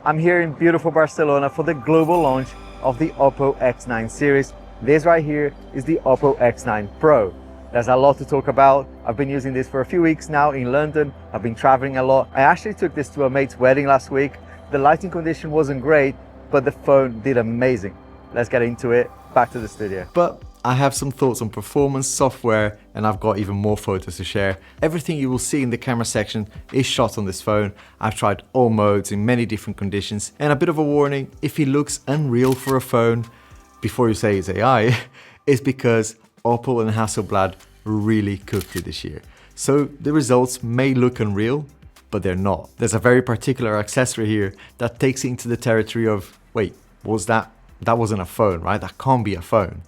I'm here in beautiful Barcelona for the global launch of the OPPO X9 series. This right here is the OPPO X9 Pro. There's a lot to talk about. I've been using this for a few weeks now in London. I've been traveling a lot. I actually took this to a mate's wedding last week. The lighting condition wasn't great, but the phone did amazing. Let's get into it. Back to the studio. But I have some thoughts on performance, software, and I've got even more photos to share. Everything you will see in the camera section is shot on this phone. I've tried all modes in many different conditions. And a bit of a warning, if it looks unreal for a phone, before you say it's AI, it's because OPPO and Hasselblad really cooked it this year. So the results may look unreal, but they're not. There's a very particular accessory here that takes it into the territory of, wait, that wasn't a phone, right? That can't be a phone.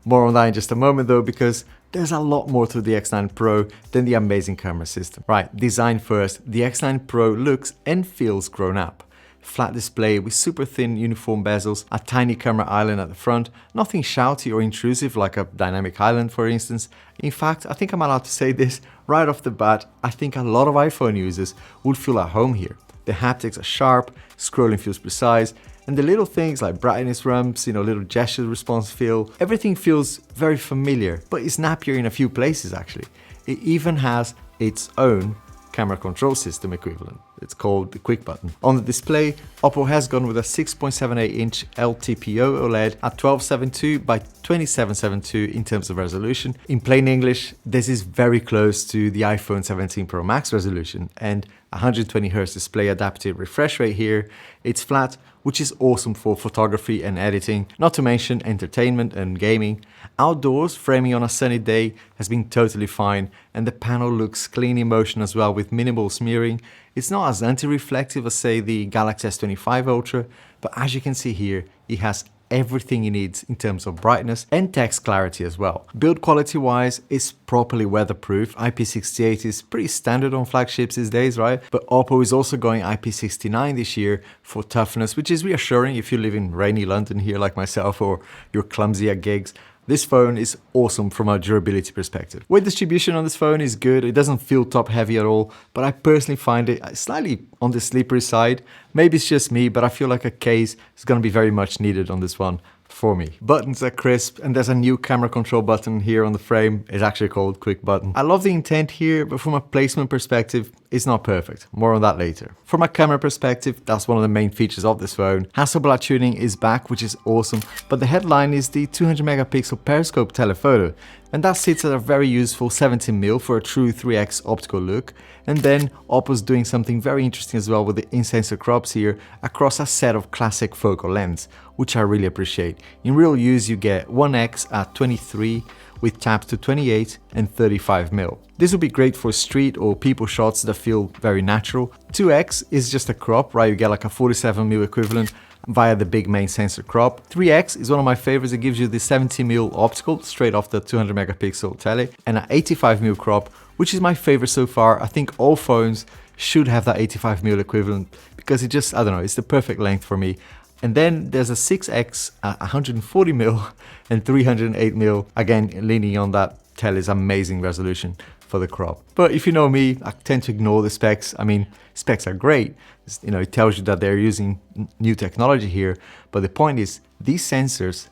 More on that in just a moment though, because there's a lot more to the X9 Pro than the amazing camera system. Right, design first, the X9 Pro looks and feels grown up. Flat display with super thin uniform bezels, a tiny camera island at the front, nothing shouty or intrusive like a dynamic island for instance. In fact, I think I'm allowed to say this right off the bat, I think a lot of iPhone users would feel at home here. The haptics are sharp, scrolling feels precise, and the little things like brightness ramps, little gesture response feel, everything feels very familiar, but it's snappier in a few places actually. It even has its own camera control system equivalent. It's called the quick button. On the display, OPPO has gone with a 6.78-inch LTPO OLED at 1272 by 2772 in terms of resolution. In plain English, this is very close to the iPhone 17 Pro Max resolution and 120Hz display adaptive refresh rate here. It's flat, which is awesome for photography and editing, not to mention entertainment and gaming. Outdoors, framing on a sunny day has been totally fine, and the panel looks clean in motion as well with minimal smearing. It's not as anti-reflective as say the Galaxy S25 Ultra, but as you can see here, it has everything it needs in terms of brightness and text clarity as well. Build quality wise, it's properly weatherproof. IP68 is pretty standard on flagships these days, right? But OPPO is also going IP69 this year for toughness, which is reassuring if you live in rainy London here like myself or you're clumsy at gigs. This phone is awesome from a durability perspective. Weight distribution on this phone is good. It doesn't feel top heavy at all, but I personally find it slightly on the slippery side. Maybe it's just me, but I feel like a case is going to be very much needed on this one for me. Buttons are crisp and there's a new camera control button here on the frame. It's actually called quick button. I love the intent here, but from a placement perspective, it's not perfect. More on that later. From a camera perspective, that's one of the main features of this phone. Hasselblad tuning is back, which is awesome, but the headline is the 200 megapixel periscope telephoto, and that sits at a very useful 17mm for a true 3x optical look. And then OPPO's doing something very interesting as well with the in-sensor crops here across a set of classic focal lengths, which I really appreciate. In real use, you get 1x at 23 with taps to 28 and 35mm. This would be great for street or people shots that feel very natural. 2x is just a crop, right? You get like a 47mm equivalent via the big main sensor crop. 3x is one of my favorites. It gives you the 70mm optical straight off the 200 megapixel tele, and an 85mm crop, which is my favorite so far. I think all phones should have that 85mm equivalent because it just, I don't know, it's the perfect length for me. And then there's a 6x at 140mm and 308mm, again leaning on that tele's amazing resolution for the crop. But if you know me, I tend to ignore the specs. I mean, specs are great. It tells you that they're using new technology here. But the point is, these sensors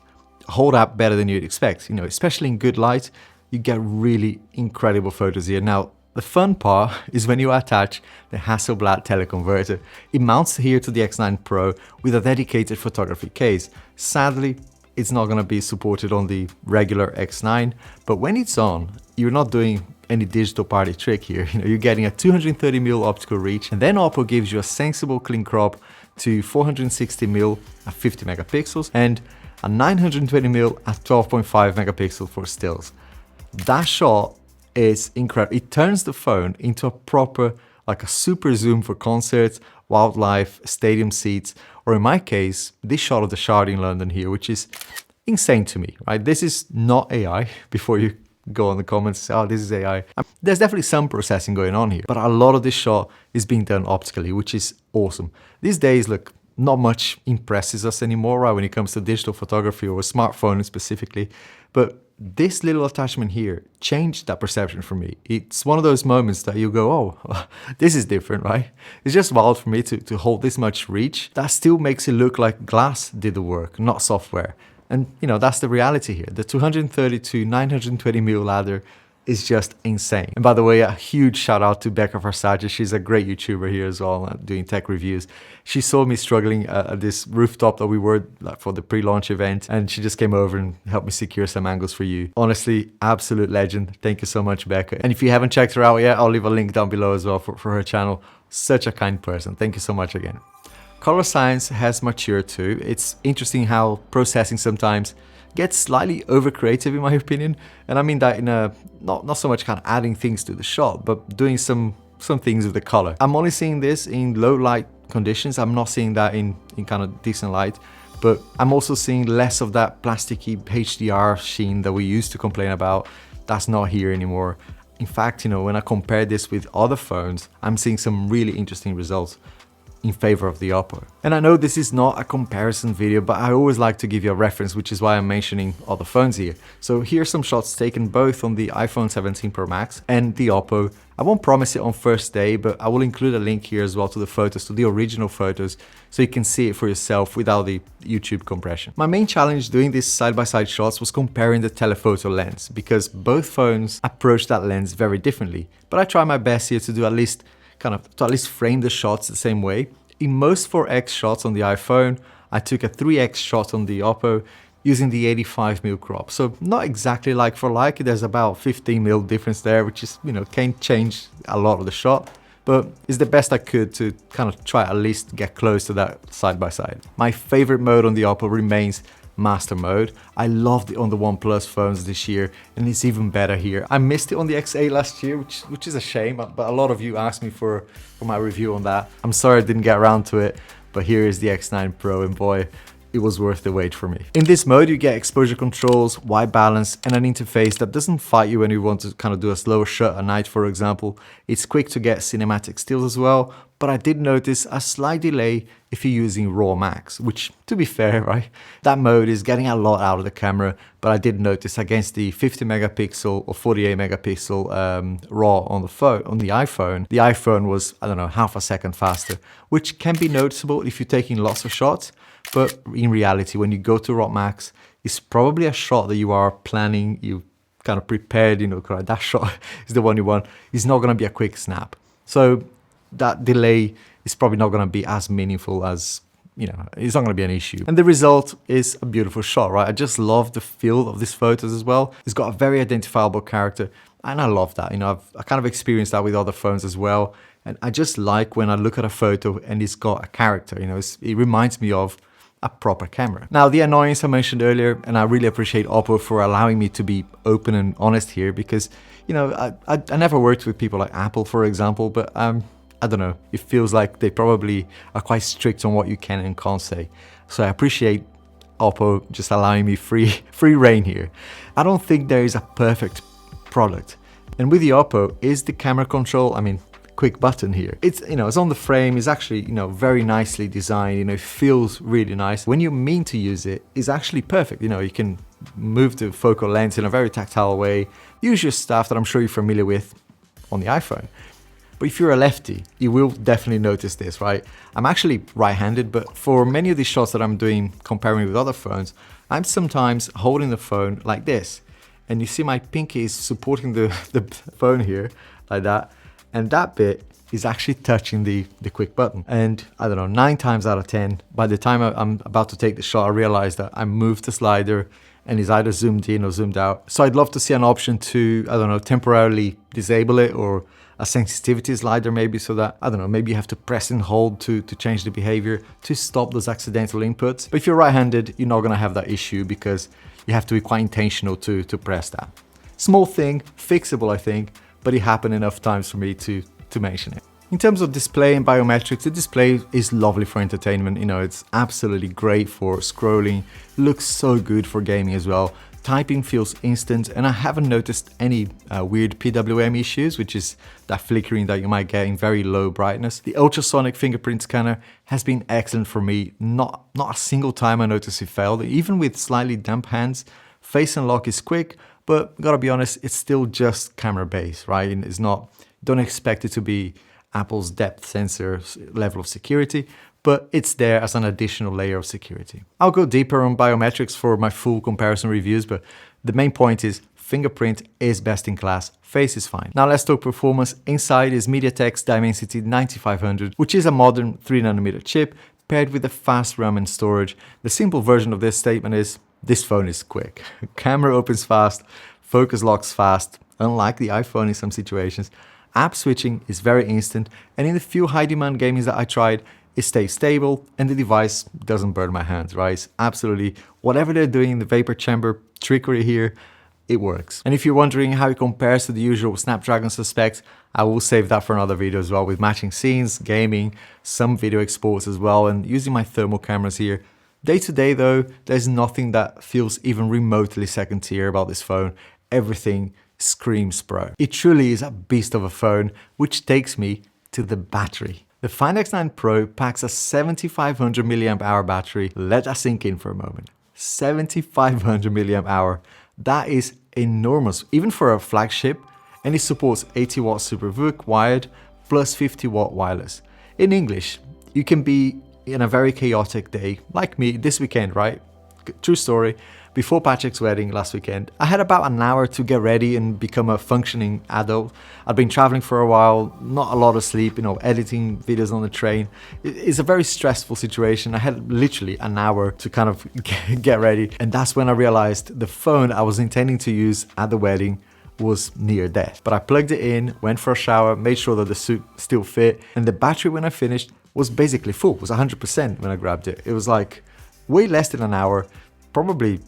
hold up better than you'd expect. Especially in good light, you get really incredible photos here. Now, the fun part is when you attach the Hasselblad Teleconverter. It mounts here to the X9 Pro with a dedicated photography case. Sadly, it's not going to be supported on the regular X9, but when it's on, you're not doing any digital party trick here. You're getting a 230mm optical reach, and then OPPO gives you a sensible clean crop to 460mm at 50 megapixels and a 920mm at 12.5 megapixels for stills. That shot is incredible. It turns the phone into a proper, like a super zoom for concerts, wildlife, stadium seats, or in my case, this shot of the Shard in London here, which is insane to me, right? This is not AI, before you go on the comments and say, oh, this is AI. There's definitely some processing going on here, but a lot of this shot is being done optically, which is awesome. These days, look, not much impresses us anymore, right, when it comes to digital photography or a smartphone specifically. But this little attachment here changed that perception for me. It's one of those moments that you go, oh, this is different, right? It's just wild for me to hold this much reach. That still makes it look like glass did the work, not software. And that's the reality here. The 230 to 920 mil ladder is just insane. And by the way, a huge shout out to Becca Versace. She's a great YouTuber here as well, doing tech reviews. She saw me struggling at this rooftop that we were for the pre-launch event, and she just came over and helped me secure some angles for you. Honestly, absolute legend. Thank you so much, Becca. And if you haven't checked her out yet, I'll leave a link down below as well for her channel. Such a kind person. Thank you so much again. Color science has matured too. It's interesting how processing sometimes gets slightly over creative in my opinion, and I mean that in a not so much kind of adding things to the shot, but doing some things with the color. I'm only seeing this in low light conditions. I'm not seeing that in kind of decent light, but I'm also seeing less of that plasticky HDR sheen that we used to complain about. That's not here anymore. In fact, when I compare this with other phones, I'm seeing some really interesting results in favor of the OPPO. And I know this is not a comparison video, but I always like to give you a reference, which is why I'm mentioning other phones here. So here's some shots taken both on the iPhone 17 Pro Max and the OPPO. I won't promise it on first day, but I will include a link here as well to the photos, to the original photos, so you can see it for yourself without the YouTube compression. My main challenge doing these side-by-side shots was comparing the telephoto lens, because both phones approach that lens very differently. But I try my best here to do at least frame the shots the same way. In most 4x shots on the iPhone, I took a 3x shot on the OPPO using the 85mm crop. So not exactly like for like, there's about 15mm difference there, which is, can't change a lot of the shot, but it's the best I could to kind of try at least get close to that side by side. My favorite mode on the OPPO remains master mode. I loved it on the OnePlus phones this year, and it's even better here. I missed it on the X8 last year, which is a shame, but a lot of you asked me for my review on that. I'm sorry I didn't get around to it, but here is the X9 Pro, and boy, it was worth the wait for me. In this mode, you get exposure controls, white balance, and an interface that doesn't fight you when you want to kind of do a slower shot at night, for example. It's quick to get cinematic stills as well, but I did notice a slight delay if you're using RAW Max, which, to be fair, right, that mode is getting a lot out of the camera, but I did notice against the 50 megapixel or 48 megapixel RAW on the iPhone was, I don't know, half a second faster, which can be noticeable if you're taking lots of shots. But in reality, when you go to RAW Max, it's probably a shot that you are planning, you kind of prepared, that shot is the one you want. It's not going to be a quick snap. So that delay is probably not going to be as meaningful as, it's not going to be an issue. And the result is a beautiful shot, right? I just love the feel of these photos as well. It's got a very identifiable character, and I love that. I kind of experienced that with other phones as well. And I just like when I look at a photo and it's got a character, it reminds me of a proper camera. Now, the annoyance I mentioned earlier, and I really appreciate OPPO for allowing me to be open and honest here, because, I never worked with people like Apple, for example, but I don't know, it feels like they probably are quite strict on what you can and can't say. So I appreciate OPPO just allowing me free reign here. I don't think there is a perfect product. And with the OPPO is the camera control, quick button here. It's, it's on the frame, it's actually, very nicely designed, it feels really nice. When you mean to use it, it's actually perfect. You can move the focal length in a very tactile way, use your stuff that I'm sure you're familiar with on the iPhone. But if you're a lefty, you will definitely notice this, right? I'm actually right-handed, but for many of these shots that I'm doing, comparing with other phones, I'm sometimes holding the phone like this. And you see my pinky is supporting the phone here, like that. And that bit is actually touching the quick button. And I don't know, 9 times out of 10, by the time I'm about to take the shot, I realize that I moved the slider and it's either zoomed in or zoomed out. So I'd love to see an option to, I don't know, temporarily disable it, or a sensitivity slider maybe, so that, I don't know, maybe you have to press and hold to change the behavior to stop those accidental inputs. But if you're right-handed, you're not gonna have that issue because you have to be quite intentional to press that. Small thing, fixable I think, but it happened enough times for me to mention it. In terms of display and biometrics, the display is lovely for entertainment. It's absolutely great for scrolling, looks so good for gaming as well. typing feels instant, and I haven't noticed any weird PWM issues, which is that flickering that you might get in very low brightness. The ultrasonic fingerprint scanner has been excellent for me. Not a single time I noticed it failed. Even with slightly damp hands, face unlock is quick, but gotta be honest, it's still just camera based, right? And it's not, don't expect it to be Apple's depth sensor level of security, but it's there as an additional layer of security. I'll go deeper on biometrics for my full comparison reviews, but the main point is fingerprint is best in class, face is fine. Now let's talk performance. Inside is MediaTek's Dimensity 9500, which is a modern 3nm chip paired with a fast RAM and storage. The simple version of this statement is, this phone is quick. Camera opens fast, focus locks fast, unlike the iPhone in some situations. App switching is very instant, and in the few high-demand games that I tried, it stays stable and the device doesn't burn my hands, right? It's absolutely, whatever they're doing in the vapor chamber trickery here, it works. And if you're wondering how it compares to the usual Snapdragon suspects, I will save that for another video as well, with matching scenes, gaming, some video exports as well, and using my thermal cameras here. Day to day though, there's nothing that feels even remotely second tier about this phone. Everything screams pro. It truly is a beast of a phone, which takes me to the battery. The Find X9 Pro packs a 7500 mAh battery. Let that sink in for a moment. 7500 mAh. That is enormous, even for a flagship, and it supports 80 watt SuperVOOC wired plus 50 watt wireless. In English, you can be in a very chaotic day, like me this weekend, right? True story. Before Patrick's wedding last weekend, I had about an hour to get ready and become a functioning adult. I'd been traveling for a while, not a lot of sleep, editing videos on the train. It's a very stressful situation. I had literally an hour to kind of get ready. And that's when I realized the phone I was intending to use at the wedding was near death. But I plugged it in, went for a shower, made sure that the suit still fit. And the battery when I finished was basically full. It was 100% when I grabbed it. It was like way less than an hour, probably,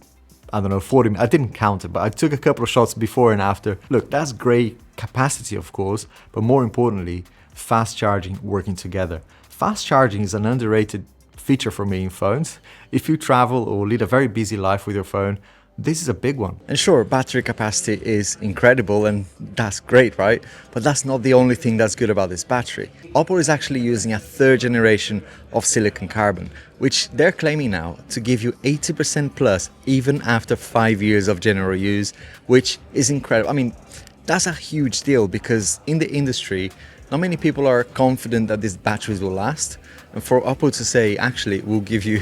I don't know, 40 minutes. I didn't count it, but I took a couple of shots before and after. Look, that's great capacity, of course, but more importantly, fast charging working together. Fast charging is an underrated feature for me in phones. If you travel or lead a very busy life with your phone, this is a big one. And sure, battery capacity is incredible and that's great, right? But that's not the only thing that's good about this battery. OPPO is actually using a third generation of silicon carbon, which they're claiming now to give you 80% plus even after 5 years of general use, which is incredible. I mean, that's a huge deal because in the industry, not many people are confident that these batteries will last. And for OPPO to say, actually, we'll give you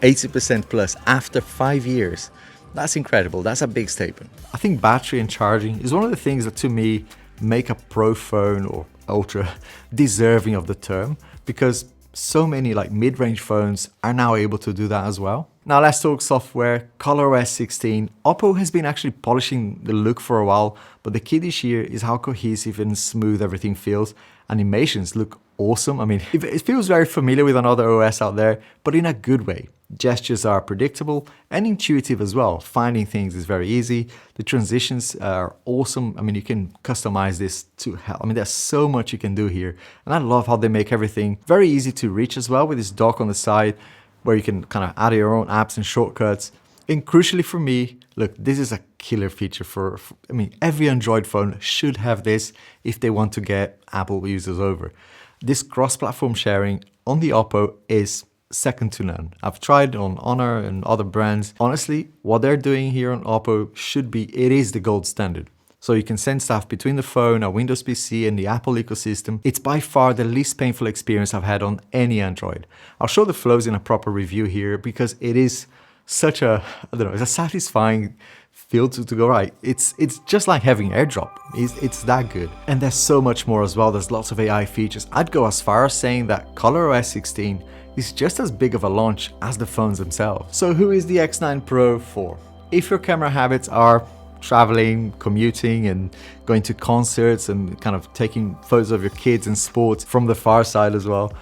80% plus after 5 years, that's incredible. That's a big statement. I think battery and charging is one of the things that to me make a pro phone or ultra deserving of the term, because so many like mid-range phones are now able to do that as well. Now let's talk software. ColorOS 16. OPPO has been actually polishing the look for a while, but the key this year is how cohesive and smooth everything feels. Animations look awesome. I mean, it feels very familiar with another OS out there, but in a good way. Gestures are predictable and intuitive as well. Finding things is very easy. The transitions are awesome. I mean, you can customize this to hell. I mean, there's so much you can do here. And I love how they make everything very easy to reach as well with this dock on the side where you can kind of add your own apps and shortcuts. And crucially for me, look, this is a killer feature for I mean, every Android phone should have this if they want to get Apple users over. This cross-platform sharing on the OPPO is second to none. I've tried on Honor and other brands. Honestly, what they're doing here on OPPO should be, it is the gold standard. So you can send stuff between the phone, a Windows PC and the Apple ecosystem. It's by far the least painful experience I've had on any Android. I'll show the flows in a proper review here because it is such a, I don't know, it's a satisfying feel to go right. It's just like having AirDrop. It's that good. And there's so much more as well. There's lots of AI features. I'd go as far as saying that ColorOS 16 is just as big of a launch as the phones themselves. So who is the X9 Pro for? If your camera habits are traveling, commuting and going to concerts and kind of taking photos of your kids and sports from the far side as well,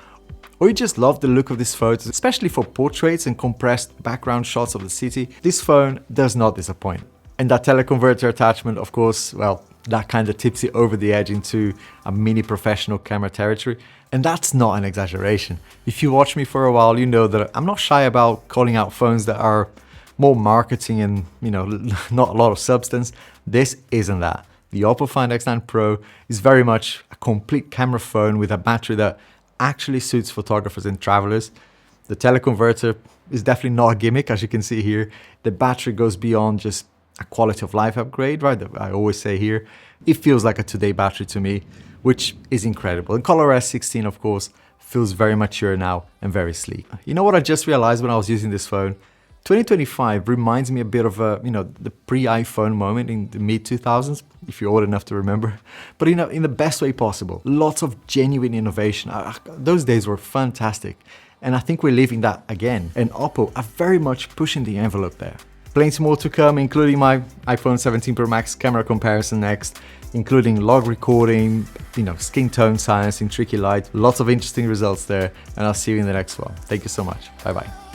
or you just love the look of these photos, especially for portraits and compressed background shots of the city, this phone does not disappoint. And that teleconverter attachment, of course, well, that kind of tips it over the edge into a mini professional camera territory. And that's not an exaggeration. If you watch me for a while, you know that I'm not shy about calling out phones that are more marketing and, you know, not a lot of substance. This isn't that. The OPPO Find X9 Pro is very much a complete camera phone with a battery that actually suits photographers and travelers. The teleconverter is definitely not a gimmick, as you can see here. The battery goes beyond just a quality of life upgrade, right? I always say here, it feels like a today battery to me, which is incredible. And ColorOS 16, of course, feels very mature now and very sleek. You know what I just realized when I was using this phone? 2025 reminds me a bit of a, you know, the pre-iPhone moment in the mid-2000s, if you're old enough to remember. But, you know, in the best way possible. Lots of genuine innovation. Those days were fantastic. And I think we're living that again. And OPPO are very much pushing the envelope there. Plenty more to come, including my iPhone 17 Pro Max camera comparison next, including log recording, you know, skin tone science in tricky light. Lots of interesting results there. And I'll see you in the next one. Thank you so much. Bye-bye.